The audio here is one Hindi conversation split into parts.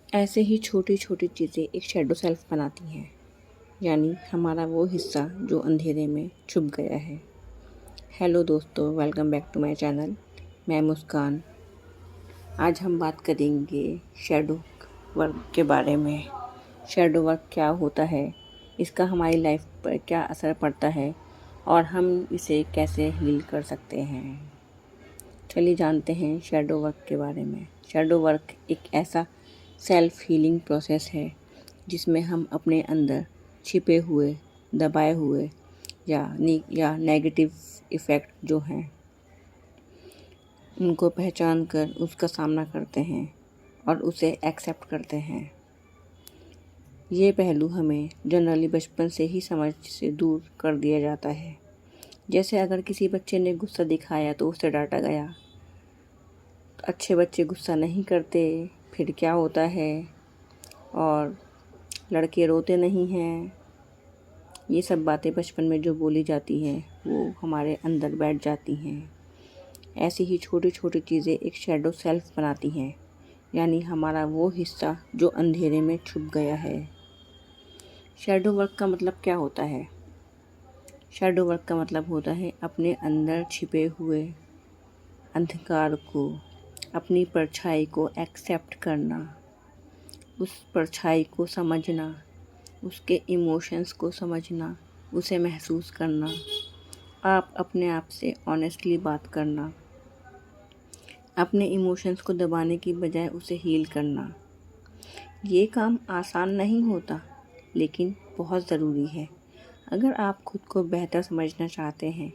ऐसे ही छोटी छोटी चीज़ें एक शैडो सेल्फ बनाती हैं, यानी हमारा वो हिस्सा जो अंधेरे में छुप गया है। हेलो दोस्तों, welcome back to my channel. मैं मुस्कान। आज हम बात करेंगे शैडो वर्क के बारे में। शैडो वर्क क्या होता है, इसका हमारी लाइफ पर क्या असर पड़ता है और हम इसे कैसे हील कर सकते हैं। चलिए जानते हैं शैडो वर्क के बारे में। शैडो वर्क एक ऐसा सेल्फ हीलिंग प्रोसेस है जिसमें हम अपने अंदर छिपे हुए, दबाए हुए या नेगेटिव इफ़ेक्ट जो हैं उनको पहचान कर उसका सामना करते हैं और उसे एक्सेप्ट करते हैं। ये पहलू हमें जनरली बचपन से ही समझ से दूर कर दिया जाता है। जैसे अगर किसी बच्चे ने गुस्सा दिखाया तो उसे डांटा गया। अच्छे बच्चे गुस्सा नहीं करते, फिर क्या होता है, और लड़के रोते नहीं हैं। ये सब बातें बचपन में जो बोली जाती हैं वो हमारे अंदर बैठ जाती हैं। ऐसी ही छोटी छोटी चीज़ें एक शैडो सेल्फ बनाती हैं, यानी हमारा वो हिस्सा जो अंधेरे में छुप गया है। शैडो वर्क का मतलब क्या होता है? शैडो वर्क का मतलब होता है अपने अंदर छिपे हुए अंधकार को, अपनी परछाई को एक्सेप्ट करना, उस परछाई को समझना, उसके इमोशंस को समझना, उसे महसूस करना, आप अपने आप से ऑनेस्टली बात करना, अपने इमोशंस को दबाने की बजाय उसे हील करना। ये काम आसान नहीं होता, लेकिन बहुत ज़रूरी है। अगर आप खुद को बेहतर समझना चाहते हैं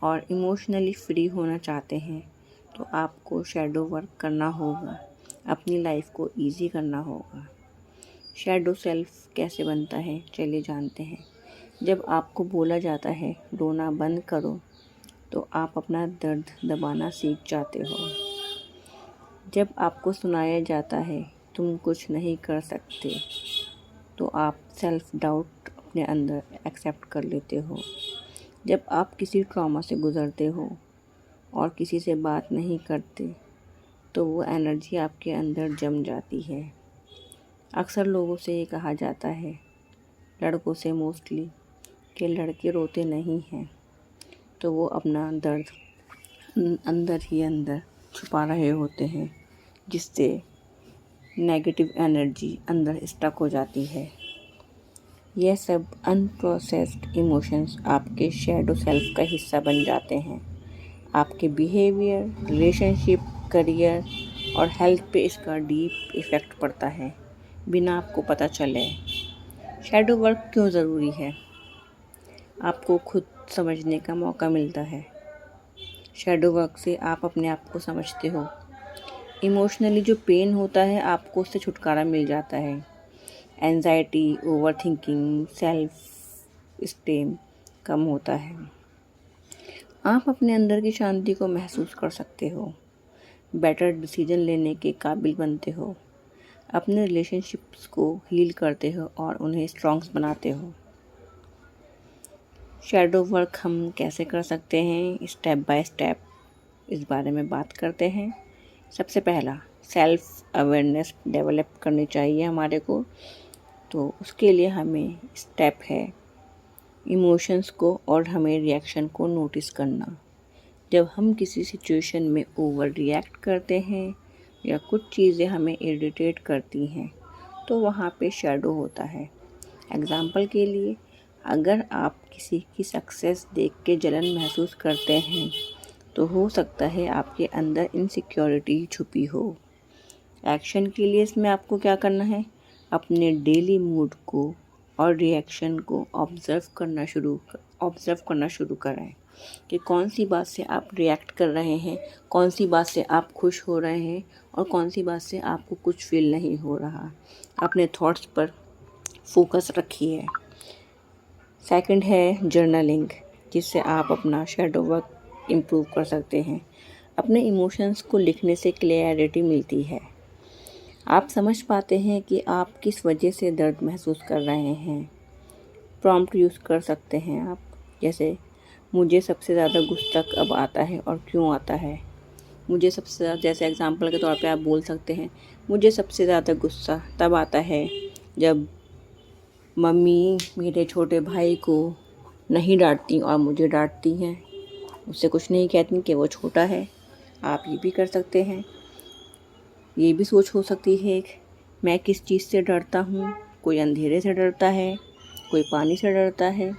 और इमोशनली फ्री होना चाहते हैं तो आपको शैडो वर्क करना होगा, अपनी लाइफ को ईजी करना होगा। शैडो सेल्फ कैसे बनता है, चलिए जानते हैं। जब आपको बोला जाता है रोना बंद करो, तो आप अपना दर्द दबाना सीख जाते हो। जब आपको सुनाया जाता है तुम कुछ नहीं कर सकते, तो आप सेल्फ डाउट अपने अंदर एक्सेप्ट कर लेते हो। जब आप किसी ट्रॉमा से गुज़रते हो और किसी से बात नहीं करते, तो वो एनर्जी आपके अंदर जम जाती है। अक्सर लोगों से ये कहा जाता है, लड़कों से मोस्टली, कि लड़के रोते नहीं हैं, तो वो अपना दर्द अंदर ही अंदर छुपा रहे होते हैं, जिससे नेगेटिव एनर्जी अंदर स्टक हो जाती है। यह सब अनप्रोसेस्ड इमोशंस आपके शैडो सेल्फ का हिस्सा बन जाते हैं। आपके बिहेवियर, रिलेशनशिप, करियर और हेल्थ पे इसका डीप इफ़ेक्ट पड़ता है, बिना आपको पता चले। शैडो वर्क क्यों ज़रूरी है? आपको खुद समझने का मौका मिलता है। शैडो वर्क से आप अपने आप को समझते हो। इमोशनली जो पेन होता है, आपको उससे छुटकारा मिल जाता है। एंजाइटी, ओवरथिंकिंग, सेल्फ स्टीम कम होता है। आप अपने अंदर की शांति को महसूस कर सकते हो। बेटर डिसीजन लेने के काबिल बनते हो। अपने रिलेशनशिप्स को हील करते हो और उन्हें स्ट्रॉन्ग बनाते हो। शैडो वर्क हम कैसे कर सकते हैं, स्टेप बाय स्टेप इस बारे में बात करते हैं। सबसे पहला, सेल्फ अवेयरनेस डेवलप करनी चाहिए हमारे को। तो उसके लिए हमें स्टेप है इमोशंस को और हमें रिएक्शन को नोटिस करना। जब हम किसी सिचुएशन में ओवर रिएक्ट करते हैं या कुछ चीज़ें हमें इरिटेट करती हैं, तो वहाँ पे शैडो होता है। एग्ज़ाम्पल के लिए, अगर आप किसी की सक्सेस देख के जलन महसूस करते हैं, तो हो सकता है आपके अंदर इनसिक्योरिटी छुपी हो। एक्शन के लिए इसमें आपको क्या करना है, अपने डेली मूड को और रिएक्शन को ऑब्ज़र्व करना शुरू करें कि कौन सी बात से आप रिएक्ट कर रहे हैं, कौन सी बात से आप खुश हो रहे हैं और कौन सी बात से आपको कुछ फील नहीं हो रहा। अपने थॉट्स पर फोकस रखिए। सेकंड है जर्नलिंग, जिससे आप अपना शैडो वर्क इम्प्रूव कर सकते हैं। अपने इमोशंस को लिखने से क्लैरिटी मिलती है। आप समझ पाते हैं कि आप किस वजह से दर्द महसूस कर रहे हैं। प्रॉम्प्ट यूज़ कर सकते हैं आप, जैसे मुझे सबसे ज़्यादा गुस्सा कब आता है और क्यों आता है। मुझे सबसे ज़्यादा, जैसे एग्ज़ाम्पल के तौर पे आप बोल सकते हैं, मुझे सबसे ज़्यादा गुस्सा तब आता है जब मम्मी मेरे छोटे भाई को नहीं डांटती और मुझे डांटती हैं। उससे कुछ नहीं कहती कि वो छोटा है। आप ये भी कर सकते हैं। ये भी सोच हो सकती है कि मैं किस चीज़ से डरता हूँ। कोई अंधेरे से डरता है, कोई पानी से डरता है।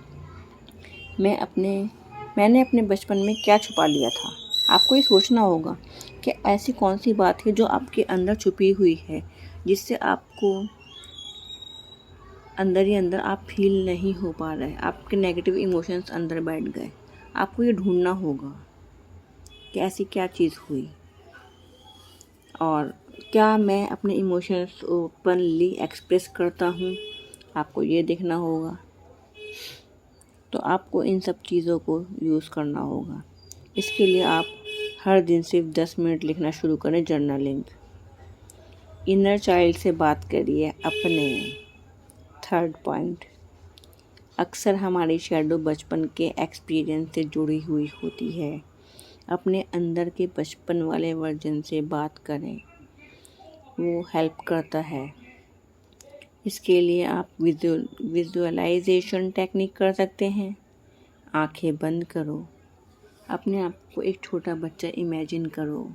मैंने अपने बचपन में क्या छुपा लिया था। आपको ये सोचना होगा कि ऐसी कौन सी बात है जो आपके अंदर छुपी हुई है, जिससे आपको अंदर ही अंदर आप फील नहीं हो पा रहे, आपके नेगेटिव इमोशंस अंदर बैठ गए। आपको ये ढूंढना होगा कि ऐसी क्या चीज़ हुई और क्या मैं अपने इमोशंस ओपनली एक्सप्रेस करता हूँ। आपको ये देखना होगा। तो आपको इन सब चीज़ों को यूज़ करना होगा। इसके लिए आप हर दिन सिर्फ 10 मिनट लिखना शुरू करें, जर्नलिंग। इनर चाइल्ड से बात करिए अपने। थर्ड पॉइंट, अक्सर हमारी शैडो बचपन के एक्सपीरियंस से जुड़ी हुई होती है। अपने अंदर के बचपन वाले वर्जन से बात करें, वो हेल्प करता है। इसके लिए आप विजुअलाइजेशन टेक्निक कर सकते हैं। आंखें बंद करो, अपने आप को एक छोटा बच्चा इमेजिन करो,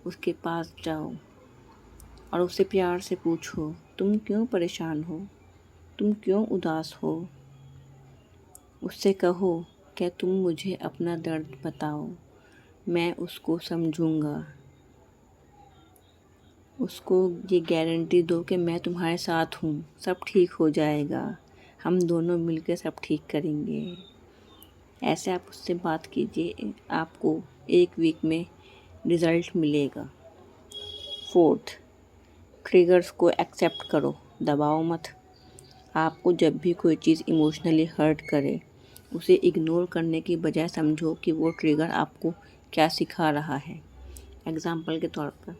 उसके पास जाओ और उससे प्यार से पूछो, तुम क्यों परेशान हो, तुम क्यों उदास हो। उससे कहो, क्या तुम मुझे अपना दर्द बताओ, मैं उसको समझूंगा। उसको ये गारंटी दो कि मैं तुम्हारे साथ हूँ, सब ठीक हो जाएगा, हम दोनों मिलकर सब ठीक करेंगे। ऐसे आप उससे बात कीजिए, आपको 1 वीक में रिज़ल्ट मिलेगा। फोर्थ, ट्रिगर्स को एक्सेप्ट करो, दबाओ मत। आपको जब भी कोई चीज़ इमोशनली हर्ट करे, उसे इग्नोर करने की बजाय समझो कि वो ट्रिगर आपको क्या सिखा रहा है। एग्ज़ाम्पल के तौर पर,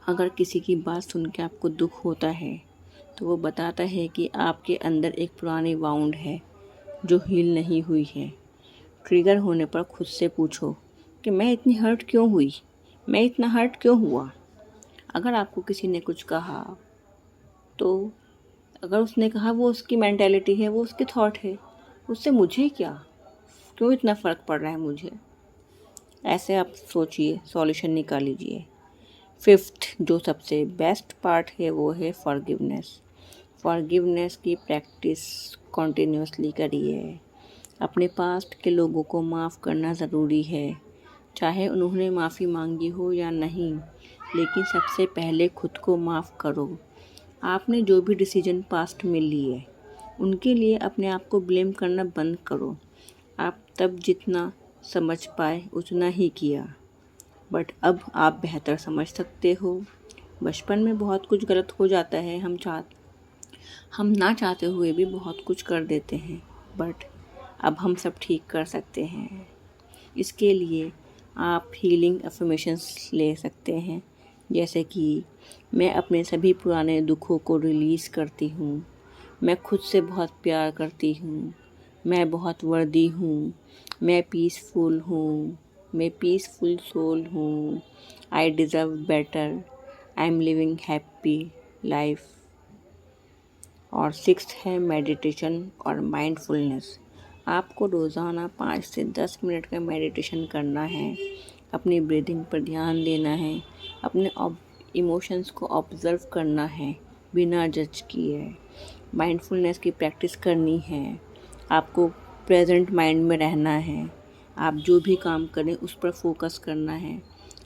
अगर किसी की बात सुन के आपको दुख होता है, तो वो बताता है कि आपके अंदर एक पुरानी वाउंड है जो हील नहीं हुई है। ट्रिगर होने पर खुद से पूछो कि मैं इतनी हर्ट क्यों हुई, मैं इतना हर्ट क्यों हुआ। अगर आपको किसी ने कुछ कहा, तो अगर उसने कहा, वो उसकी मेंटालिटी है, वो उसके थॉट है, उससे मुझे क्या, क्यों इतना फ़र्क पड़ रहा है मुझे। ऐसे आप सोचिए, सॉल्यूशन निकालिए। फिफ्थ, जो सबसे बेस्ट पार्ट है, वो है फॉरगिवनेस। फॉरगिवनेस की प्रैक्टिस कॉन्टिन्यूसली करिए। अपने पास्ट के लोगों को माफ़ करना ज़रूरी है, चाहे उन्होंने माफ़ी मांगी हो या नहीं, लेकिन सबसे पहले खुद को माफ़ करो। आपने जो भी डिसीजन पास्ट में लिए, उनके लिए अपने आप को ब्लेम करना बंद करो। आप तब जितना समझ पाए उतना ही किया, बट अब आप बेहतर समझ सकते हो। बचपन में बहुत कुछ गलत हो जाता है, हम ना चाहते हुए भी बहुत कुछ कर देते हैं, बट अब हम सब ठीक कर सकते हैं। इसके लिए आप हीलिंग अफर्मेशंस ले सकते हैं, जैसे कि मैं अपने सभी पुराने दुखों को रिलीज़ करती हूँ, मैं खुद से बहुत प्यार करती हूँ, मैं बहुत वर्दी हूँ, मैं पीसफुल हूँ, मैं पीसफुल सोल हूँ, I deserve better, I am living happy life. और सिक्स्थ है मेडिटेशन और माइंडफुलनेस। आपको रोज़ाना 5 से 10 मिनट का मेडिटेशन करना है, अपनी ब्रीदिंग पर ध्यान देना है, अपने इमोशंस को ऑब्ज़र्व करना है बिना जज किए। माइंडफुलनेस की प्रैक्टिस करनी है, आपको प्रेजेंट माइंड में रहना है, आप जो भी काम करें उस पर फोकस करना है।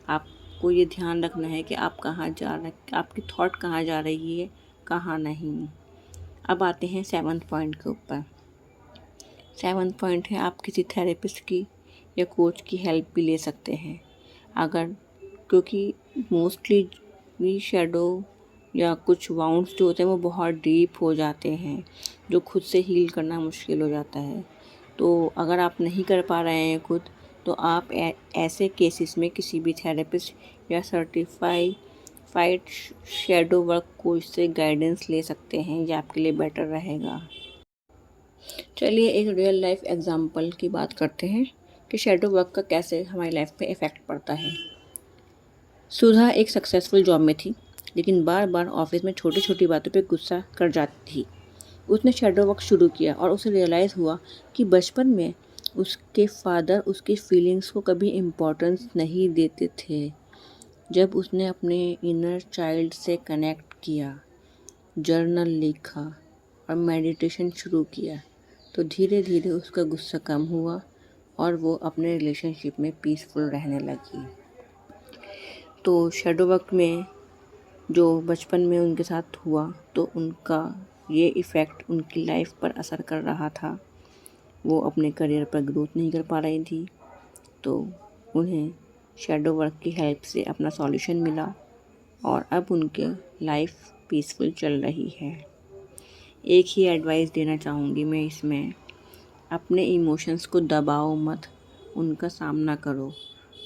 आपको ये ध्यान रखना है कि आप कहाँ जा रहे, आपकी थॉट कहाँ जा रही है, कहाँ नहीं। अब आते हैं 7th पॉइंट के ऊपर। 7th पॉइंट है, आप किसी थेरेपिस्ट की या कोच की हेल्प भी ले सकते हैं, अगर, क्योंकि मोस्टली भी शैडो या कुछ वाउंड्स जो होते हैं वो बहुत डीप हो जाते हैं, जो खुद से हील करना मुश्किल हो जाता है। तो अगर आप नहीं कर पा रहे हैं खुद, तो आप ऐसे केसेस में किसी भी थेरेपिस्ट या सर्टिफाइड शैडो वर्क कोच से गाइडेंस ले सकते हैं, ये आपके लिए बेटर रहेगा। चलिए एक रियल लाइफ एग्जांपल की बात करते हैं कि शैडो वर्क का कैसे हमारी लाइफ पे इफ़ेक्ट पड़ता है। सुधा एक सक्सेसफुल जॉब में थी, लेकिन बार बार ऑफिस में छोटी छोटी बातों पे गुस्सा कर जाती थी। उसने शैडो वर्क शुरू किया और उसे रियलाइज़ हुआ कि बचपन में उसके फादर उसकी फीलिंग्स को कभी इम्पोर्टेंस नहीं देते थे। जब उसने अपने इनर चाइल्ड से कनेक्ट किया, जर्नल लिखा और मेडिटेशन शुरू किया, तो धीरे धीरे उसका गुस्सा कम हुआ और वो अपने रिलेशनशिप में पीसफुल रहने लगी। तो शैडो वर्क में जो बचपन में उनके साथ हुआ, तो उनका ये इफ़ेक्ट उनकी लाइफ पर असर कर रहा था। वो अपने करियर पर ग्रोथ नहीं कर पा रही थी, तो उन्हें शैडो वर्क की हेल्प से अपना सॉल्यूशन मिला और अब उनके लाइफ पीसफुल चल रही है। एक ही एडवाइस देना चाहूँगी मैं इसमें, अपने इमोशंस को दबाओ मत, उनका सामना करो,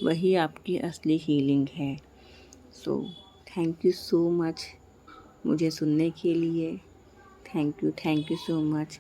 वही आपकी असली हीलिंग है। So thank you so much मुझे सुनने के लिए। Thank you so much.